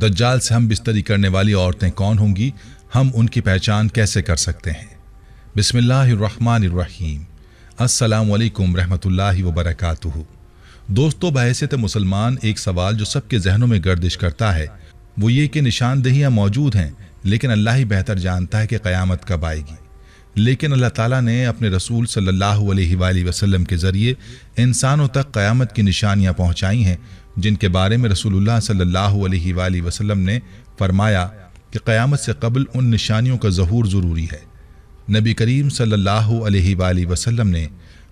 दज्जाल से हम बिस्तरी करने वाली औरतें कौन होंगी, हम उनकी पहचान कैसे कर सकते हैं। बिस्मिल्लाहिर्रहमानिर्रहीम। अस्सलामु अलैकुम रहमतुल्लाहि व बरकातुहू। दोस्तों, बहैसियत मुसलमान एक सवाल जो सबके जहनों में गर्दिश करता है वो ये कि निशानदहियाँ मौजूद हैं, लेकिन अल्लाह ही बेहतर जानता है कि क़यामत कब आएगी। लेकिन अल्लाह ताला ने अपने रसूल सल्लल्लाहु अलैहि वसल्लम के ज़रिए इंसानों तक क़यामत की निशानियाँ पहुँचाई हैं, जिनके बारे में रसूलुल्लाह सल्लल्लाहु अलैहि वसल्लम ने फरमाया कि क़यामत से कबल उन निशानियों का ज़हूर ज़रूरी है। नबी करीम सल्लल्लाहु अलैहि वसल्लम ने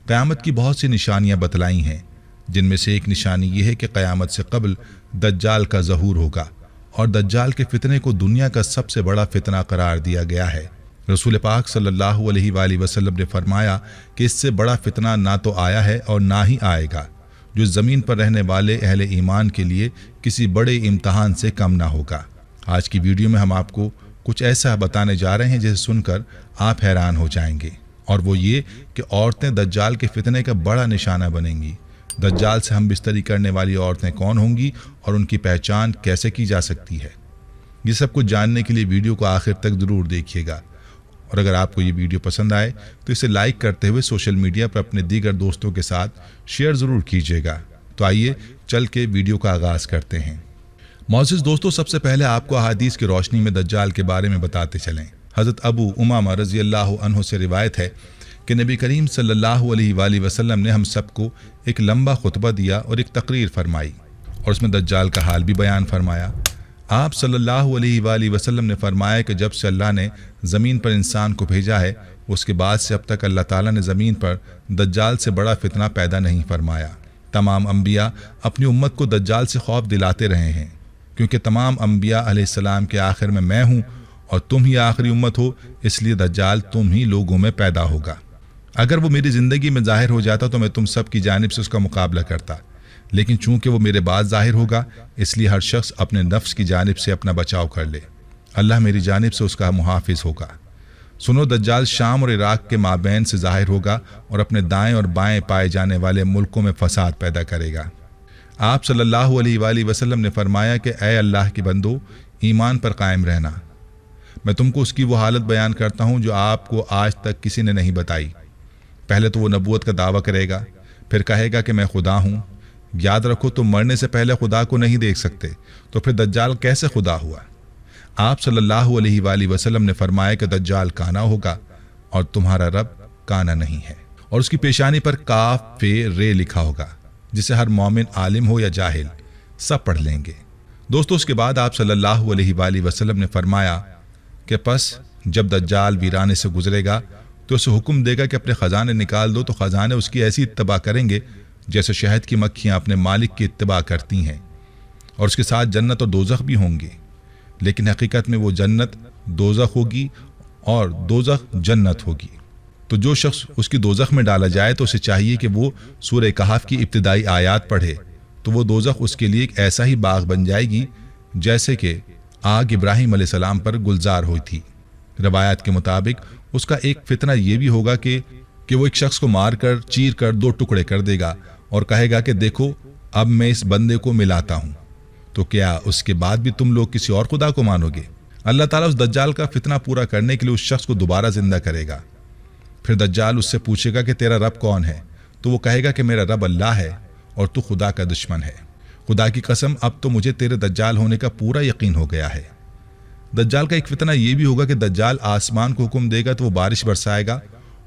क़यामत की बहुत सी निशानियाँ बतलाई हैं, जिनमें से एक निशानी ये है कि क़यामत से कबल दज्जाल का ज़हूर होगा और दज्जाल के फितने को दुनिया का सबसे बड़ा फितना करार दिया गया है। रसूल पाक सल्लल्लाहु अलैहि वसल्लम ने फरमाया कि इससे बड़ा फितना ना तो आया है और ना ही आएगा, जो ज़मीन पर रहने वाले अहले ईमान के लिए किसी बड़े इम्तहान से कम ना होगा। आज की वीडियो में हम आपको कुछ ऐसा बताने जा रहे हैं जिसे सुनकर आप हैरान हो जाएंगे, और वो ये कि औरतें दज्जाल के फितने का बड़ा निशाना बनेंगी। दज्जाल से हम बिस्तरी करने वाली औरतें कौन होंगी और उनकी पहचान कैसे की जा सकती है। ये सब कुछ जानने के लिए वीडियो को आखिर तक ज़रूर देखिएगा, और अगर आपको ये वीडियो पसंद आए तो इसे लाइक करते हुए सोशल मीडिया पर अपने दीगर दोस्तों के साथ शेयर ज़रूर कीजिएगा। तो आइए चल के वीडियो का आगाज़ करते हैं। मौजूद दोस्तों, सबसे पहले आपको अहादीस की रोशनी में दज्जाल के बारे में बताते चलें। हज़रत अबू उमामा रज़ी अल्लाह अन्हु से रिवायत है कि नबी करीम सल्लल्लाहु अलैहि वसल्लम ने हम सबको एक लंबा खुतबा दिया और एक तकरीर फरमाई, और उसमें दज्जाल का हाल भी बयान फरमाया। आप सल्लल्लाहु अलैहि वसल्लम ने फरमाया कि जब से अल्लाह ने ज़मीन पर इंसान को भेजा है, उसके बाद से अब तक अल्लाह ताला ने ज़मीन पर दज्जाल से बड़ा फितना पैदा नहीं फरमाया। तमाम अम्बिया अपनी उम्मत को दज्जाल से खौफ दिलाते रहे हैं, क्योंकि तमाम अम्बिया अलैहिस्सलाम के आखिर में मैं हूँ और तुम ही आखिरी उम्मत हो, इसलिए दज्जाल तुम ही लोगों में पैदा होगा। अगर वो मेरी ज़िंदगी में ज़ाहिर हो जाता तो मैं तुम सब की जानिब से उसका मुकाबला करता, लेकिन चूंकि वो मेरे बाद ज़ाहिर होगा, इसलिए हर शख्स अपने नफ्स की जानिब से अपना बचाव कर ले। अल्लाह मेरी जानिब से उसका मुहाफिज होगा। सुनो, दज्जाल शाम और इराक के माबैन से ज़ाहिर होगा और अपने दाएं और बाएं पाए जाने वाले मुल्कों में फसाद पैदा करेगा। आप सल्लल्लाहु अलैहि वसल्लम ने फरमाया कि ऐ अल्लाह के बंदो, ईमान पर कायम रहना। मैं तुमको उसकी वो हालत बयान करता हूँ जो आपको आज तक किसी ने नहीं बताई। पहले तो वो नबूवत का दावा करेगा, फिर कहेगा कि मैं खुदा हूँ। याद रखो, तुम मरने से पहले खुदा को नहीं देख सकते, तो फिर दज्जाल कैसे खुदा हुआ। आप सल्लल्लाहु अलैहि वसल्लम ने फरमाया कि दज्जाल काना होगा और तुम्हारा रब काना नहीं है, और उसकी पेशानी पर काफ फे रे लिखा होगा, जिसे हर मोमिन आलिम हो या जाहिल सब पढ़ लेंगे। दोस्तों, उसके बाद आप सल्लल्लाहु अलैहि वसल्लम ने फरमाया कि पस जब दज्जाल वीराने से गुजरेगा तो उसे हुक्म देगा कि अपने ख़जाने निकाल दो, तो ख़जाने उसकी ऐसी इत्तबा करेंगे जैसे शहद की मक्खियाँ अपने मालिक की इत्तबा करती हैं, और उसके साथ जन्नत और दोज़ख भी होंगे। लेकिन हकीकत में वो जन्नत दोज़ख होगी और दोज़ख जन्नत होगी। तो जो शख्स उसकी दोज़ख में डाला जाए तो उसे चाहिए कि वो सूरह कहफ की इब्तिदाई आयात पढ़े, तो वो दोज़ख उसके लिए एक ऐसा ही बाग बन जाएगी जैसे कि आग इब्राहिम अलैहिस्सलाम पर गुलजार हुई थी। रवायात के मुताबिक उसका एक फितना ये भी होगा कि वो एक शख्स को मार कर चीर कर दो टुकड़े कर देगा और कहेगा कि देखो, अब मैं इस बंदे को मिलाता हूँ, तो क्या उसके बाद भी तुम लोग किसी और खुदा को मानोगे। अल्लाह ताला उस दज्जाल का फितना पूरा करने के लिए उस शख्स को दोबारा जिंदा करेगा। फिर दज्जाल उससे पूछेगा कि तेरा रब कौन है, तो वो कहेगा कि मेरा रब अल्लाह है और तू खुदा का दुश्मन है। खुदा की कसम, अब तो मुझे तेरे दज्जाल होने का पूरा यकीन हो गया है। दज्जाल का एक फितना ये भी होगा कि दज्जाल आसमान को हुक्म देगा तो वो बारिश बरसाएगा,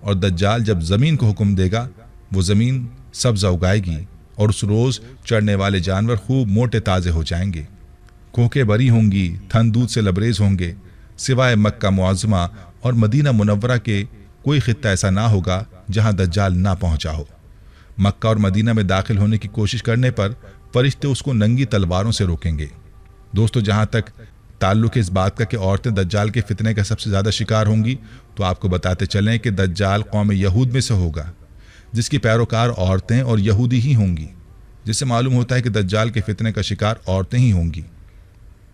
और दज्जाल जब ज़मीन को हुक्म देगा वो ज़मीन सब्ज़ उगाएगी, और उस रोज़ चढ़ने वाले जानवर खूब मोटे ताज़े हो जाएंगे। कोकें बरी होंगी, थन दूध से लबरेज होंगे। सिवाय मक्का मुअज़्ज़मा और मदीना मुनव्वरा के कोई खित्ता ऐसा ना होगा जहाँ दज्जाल ना पहुँचा हो। मक्का और मदीना में दाखिल होने की कोशिश करने पर फरिश्ते उसको नंगी तलवारों से रोकेंगे। दोस्तों, जहाँ तक ताल्लुक़ इस बात का कि औरतें दज्जाल के फितने का सबसे ज़्यादा शिकार होंगी, तो आपको बताते चलें कि दज्जाल कौम यहूद में से होगा, जिसकी पैरोकार औरतें और यहूदी ही होंगी, जिससे मालूम होता है कि दज्जाल के फितने का शिकार औरतें ही होंगी।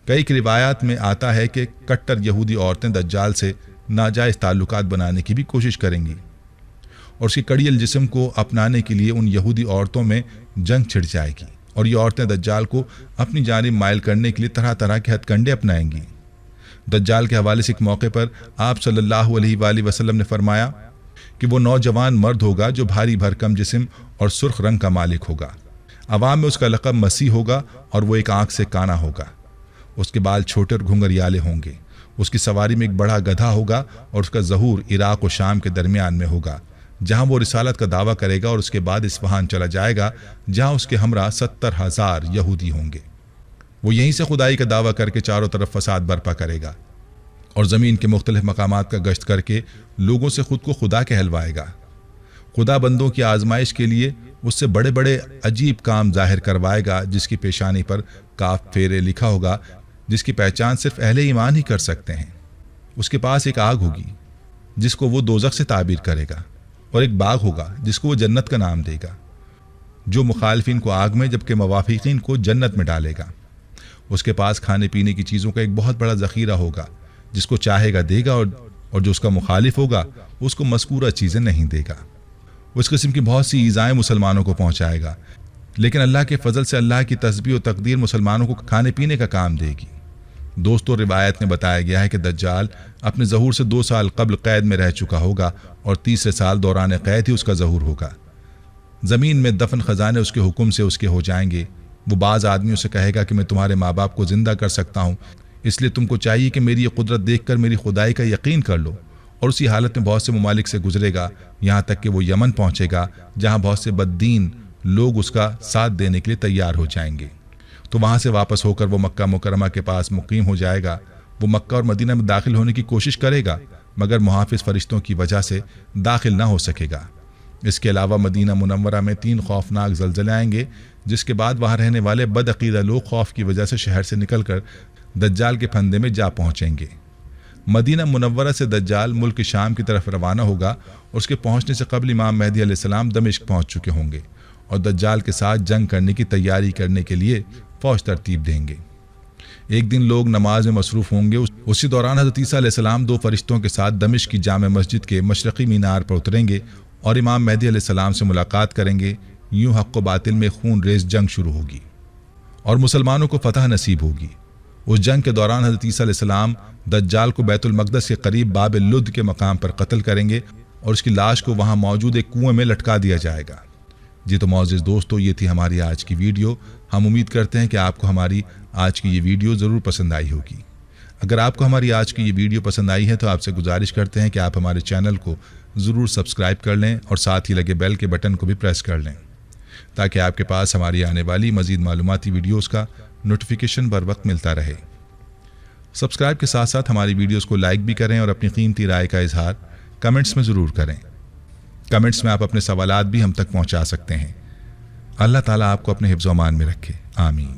कई रिवायात में आता है कि कट्टर यहूदी औरतें दज्जाल से नाजायज़ ताल्लुकात बनाने की भी कोशिश करेंगी, और उसके कड़ियल जिस्म को अपनाने के लिए उन यहूदी औरतों में जंग छिड़ जाएगी اور یہ عورتیں دجال کو اپنی جانب مائل کرنے کے لیے طرح طرح کے ہتھ کنڈے اپنائیں گی۔ دجال کے حوالے سے ایک موقع پر آپ صلی اللہ علیہ وآلہ وسلم نے فرمایا کہ وہ نوجوان مرد ہوگا جو بھاری بھرکم جسم اور سرخ رنگ کا مالک ہوگا۔ عوام میں اس کا لقب مسیح ہوگا اور وہ ایک آنکھ سے کانا ہوگا۔ اس کے بال چھوٹے اور گھنگریالے ہوں گے۔ اس کی سواری میں ایک بڑا گدھا ہوگا اور اس کا ظہور عراق و شام کے درمیان میں ہوگا، جہاں وہ رسالت کا دعویٰ کرے گا، اور اس کے بعد اصفہان چلا جائے گا جہاں اس کے ہمراہ 70,000 یہودی ہوں گے۔ وہ یہیں سے خدائی کا دعویٰ کر کے چاروں طرف فساد برپا کرے گا اور زمین کے مختلف مقامات کا گشت کر کے لوگوں سے خود کو خدا کہلوائے گا۔ خدا بندوں کی آزمائش کے لیے اس سے بڑے بڑے عجیب کام ظاہر کروائے گا، جس کی پیشانی پر کاف پھیرے لکھا ہوگا، جس کی پہچان صرف اہل ایمان ہی کر سکتے ہیں۔ اس کے پاس ایک آگ ہوگی جس کو وہ دوزخ سے تعبیر کرے گا، اور ایک باغ ہوگا جس کو وہ جنت کا نام دے گا، جو مخالفین کو آگ میں جبکہ موافقین کو جنت میں ڈالے گا۔ اس کے پاس کھانے پینے کی چیزوں کا ایک بہت بڑا ذخیرہ ہوگا، جس کو چاہے گا دے گا، اور جو اس کا مخالف ہوگا اس کو مذکورہ چیزیں نہیں دے گا۔ وہ اس قسم کی بہت سی ایذائیں مسلمانوں کو پہنچائے گا، لیکن اللہ کے فضل سے اللہ کی تسبیح و تقدیر مسلمانوں کو کھانے پینے کا کام دے گی۔ دوستو، روایت میں بتایا گیا ہے کہ دجال اپنے ظہور سے 2 سال قبل قید میں رہ چکا ہوگا، اور تیسرے سال دوران قید ہی اس کا ظہور ہوگا۔ زمین میں دفن خزانے اس کے حکم سے اس کے ہو جائیں گے۔ وہ بعض آدمیوں سے کہے گا کہ میں تمہارے ماں باپ کو زندہ کر سکتا ہوں، اس لیے تم کو چاہیے کہ میری یہ قدرت دیکھ کر میری خدائی کا یقین کر لو، اور اسی حالت میں بہت سے ممالک سے گزرے گا، یہاں تک کہ وہ یمن پہنچے گا، جہاں بہت سے بددین لوگ اس کا ساتھ دینے کے لیے تیار ہو جائیں گے۔ تو وہاں سے واپس ہو کر وہ مکہ مکرمہ کے پاس مقیم ہو جائے گا۔ وہ مکہ اور مدینہ میں داخل ہونے کی کوشش کرے گا، مگر محافظ فرشتوں کی وجہ سے داخل نہ ہو سکے گا۔ اس کے علاوہ مدینہ منورہ میں 3 خوفناک زلزلے آئیں گے، جس کے بعد وہاں رہنے والے بد عقیدہ لوگ خوف کی وجہ سے شہر سے نکل کر دجال کے پھندے میں جا پہنچیں گے۔ مدینہ منورہ سے دجال ملک شام کی طرف روانہ ہوگا، اور اس کے پہنچنے سے قبل امام مہدی علیہ السلام دمشق پہنچ چکے ہوں گے، اور دجال کے ساتھ جنگ کرنے کی تیاری کرنے کے لیے فوج ترتیب دیں گے۔ ایک دن لوگ نماز میں مصروف ہوں گے، اسی دوران حضرت عیسیٰ علیہ السلام 2 فرشتوں کے ساتھ دمشق کی جامع مسجد کے مشرقی مینار پر اتریں گے اور امام مہدی علیہ السلام سے ملاقات کریں گے۔ یوں حق و باطل میں خون ریز جنگ شروع ہوگی اور مسلمانوں کو فتح نصیب ہوگی۔ اس جنگ کے دوران حضرت عیسیٰ علیہ السلام دجال کو بیت المقدس کے قریب باب لد کے مقام پر قتل کریں گے، اور اس کی لاش کو وہاں موجود ایک کنویں میں لٹکا دیا جائے گا۔ جی تو معزز دوستو، یہ تھی ہماری آج کی ویڈیو۔ ہم امید کرتے ہیں کہ آپ کو ہماری آج کی یہ ویڈیو ضرور پسند آئی ہوگی۔ اگر آپ کو ہماری آج کی یہ ویڈیو پسند آئی ہے تو آپ سے گزارش کرتے ہیں کہ آپ ہمارے چینل کو ضرور سبسکرائب کر لیں، اور ساتھ ہی لگے بیل کے بٹن کو بھی پریس کر لیں، تاکہ آپ کے پاس ہماری آنے والی مزید معلوماتی ویڈیوز کا نوٹیفیکیشن بر وقت ملتا رہے۔ سبسکرائب کے ساتھ ساتھ ہماری ویڈیوز کو لائک بھی کریں، اور اپنی قیمتی رائے کا اظہار کمنٹس میں ضرور کریں۔ کمنٹس میں آپ اپنے سوالات بھی ہم تک پہنچا سکتے ہیں۔ اللہ تعالیٰ آپ کو اپنے حفظ و امان میں رکھے، آمین۔